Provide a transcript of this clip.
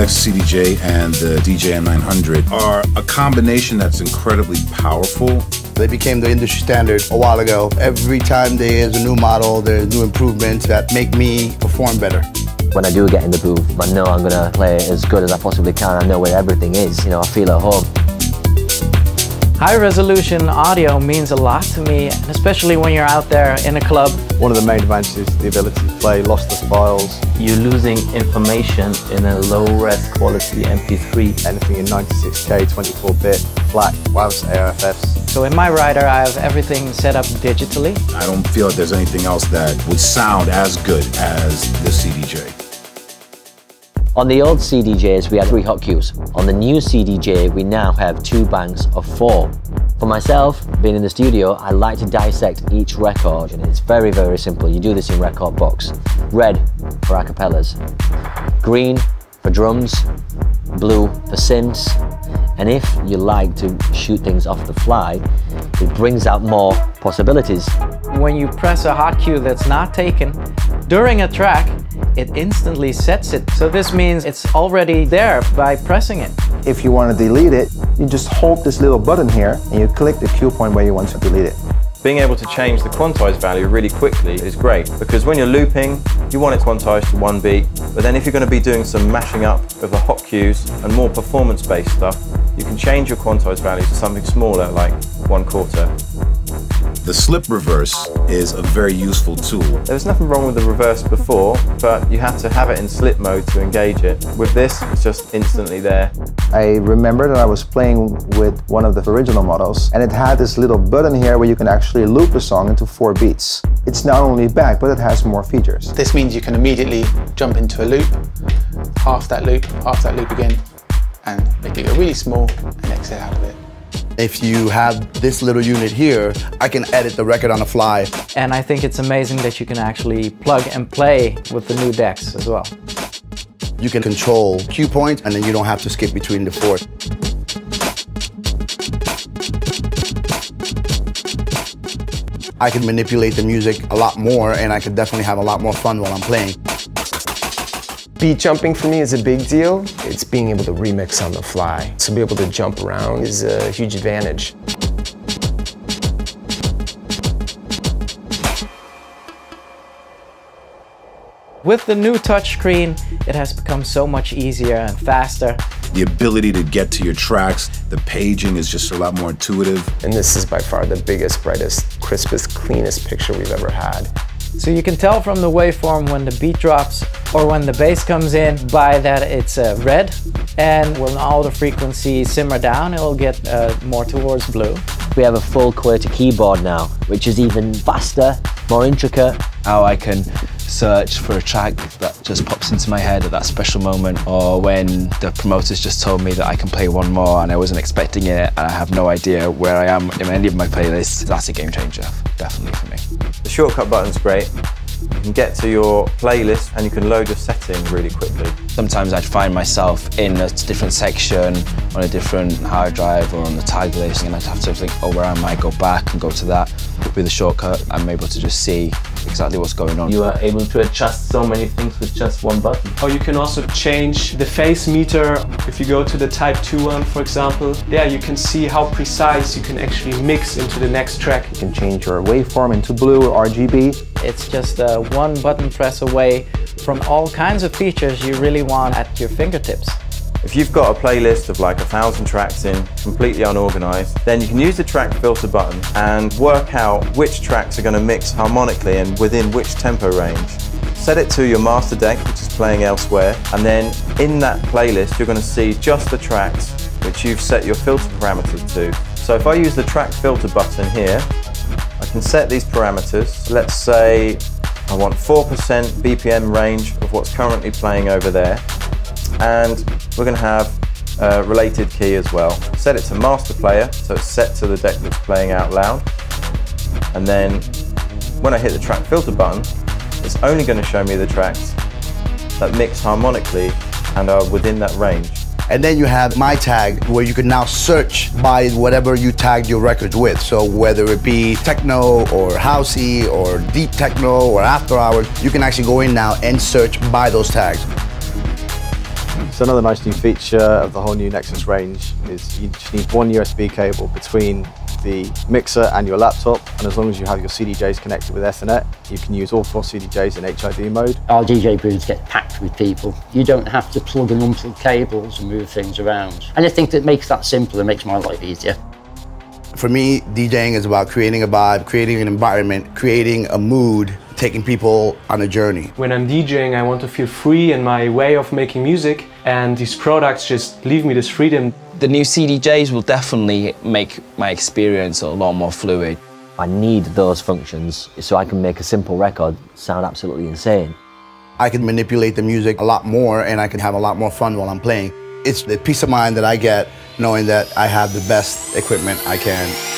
next CDJ and the DJM900 are a combination that's incredibly powerful. They became the industry standard a while ago. Every time there's a new model, there's new improvements that make me perform better. When I do get in the booth, I know I'm gonna play it as good as I possibly can. I know where everything is, you know, I feel at home. High-resolution audio means a lot to me, especially when you're out there in a club. One of the main advantages is the ability to play lossless files. You're losing information in a low-res quality MP3. Anything in 96K, 24-bit, FLAC, wireless ARFFs. So in my rider, I have everything set up digitally. I don't feel like there's anything else that would sound as good as the CDJ. On the old CDJs, we had 3 hot cues. On the new CDJ, we now have 2 banks of 4. For myself, being in the studio, I like to dissect each record, and it's very, very simple. You do this in Record Box. Red for acapellas, green for drums, blue for synths, and if you like to shoot things off the fly, it brings out more possibilities. When you press a hot cue that's not taken during a track, it instantly sets it. So this means it's already there by pressing it. If you want to delete it, you just hold this little button here and you click the cue point where you want to delete it. Being able to change the quantized value really quickly is great, because when you're looping, you want it quantized to 1 beat, but then if you're going to be doing some mashing up of the hot cues and more performance-based stuff, you can change your quantized value to something smaller, like 1/4. The slip reverse is a very useful tool. There was nothing wrong with the reverse before, but you have to have it in slip mode to engage it. With this, it's just instantly there. I remember that I was playing with one of the original models, and it had this little button here where you can actually loop a song into 4 beats. It's not only back, but it has more features. This means you can immediately jump into a loop, half that loop again, and make it go really small and exit out of it. If you have this little unit here, I can edit the record on the fly. And I think it's amazing that you can actually plug and play with the new decks as well. You can control cue points, and then you don't have to skip between the 4. I can manipulate the music a lot more, and I can definitely have a lot more fun while I'm playing. Beat jumping for me is a big deal. It's being able to remix on the fly. To be able to jump around is a huge advantage. With the new touchscreen, it has become so much easier and faster. The ability to get to your tracks, the paging is just a lot more intuitive. And this is by far the biggest, brightest, crispest, cleanest picture we've ever had. So you can tell from the waveform when the beat drops or when the bass comes in by that it's red, and when all the frequencies simmer down, it will get more towards blue. We have a full QWERTY keyboard now, which is even faster, more intricate. How I can search for a track that just pops into my head at that special moment, or when the promoters just told me that I can play one more and I wasn't expecting it and I have no idea where I am in any of my playlists. That's a game changer, definitely for me. The shortcut button's great. You can get to your playlist and you can load your setting really quickly. Sometimes I'd find myself in a different section on a different hard drive or on the tag list, and I'd have to think, oh, where am I? Go back and go to that. With the shortcut, I'm able to just see exactly what's going on. You are able to adjust so many things with just one button. Or you can also change the phase meter. If you go to the Type 2 one, for example, there you can see how precise you can actually mix into the next track. You can change your waveform into blue or RGB. It's just one button press away from all kinds of features you really want at your fingertips. If you've got a playlist of like 1,000 tracks in, completely unorganized, then you can use the track filter button and work out which tracks are going to mix harmonically and within which tempo range. Set it to your master deck, which is playing elsewhere, and then in that playlist you're going to see just the tracks which you've set your filter parameters to. So if I use the track filter button here, I can set these parameters. Let's say I want 4% BPM range of what's currently playing over there, and we're going to have a related key as well. Set it to master player, so it's set to the deck that's playing out loud, and then when I hit the track filter button, it's only going to show me the tracks that mix harmonically and are within that range. And then you have my tag, where you can now search by whatever you tagged your records with. So whether it be techno or housey or deep techno or after hours, you can actually go in now and search by those tags. So another nice new feature of the whole new Nexus range is you just need one USB cable between the mixer and your laptop, and as long as you have your CDJs connected with Ethernet, you can use all 4 CDJs in HID mode. Our DJ booths get packed with people. You don't have to plug and unplug cables and move things around. And I think that makes that simpler, makes my life easier. For me, DJing is about creating a vibe, creating an environment, creating a mood, taking people on a journey. When I'm DJing, I want to feel free in my way of making music, and these products just leave me this freedom. The new CDJs will definitely make my experience a lot more fluid. I need those functions so I can make a simple record sound absolutely insane. I can manipulate the music a lot more, and I can have a lot more fun while I'm playing. It's the peace of mind that I get knowing that I have the best equipment I can.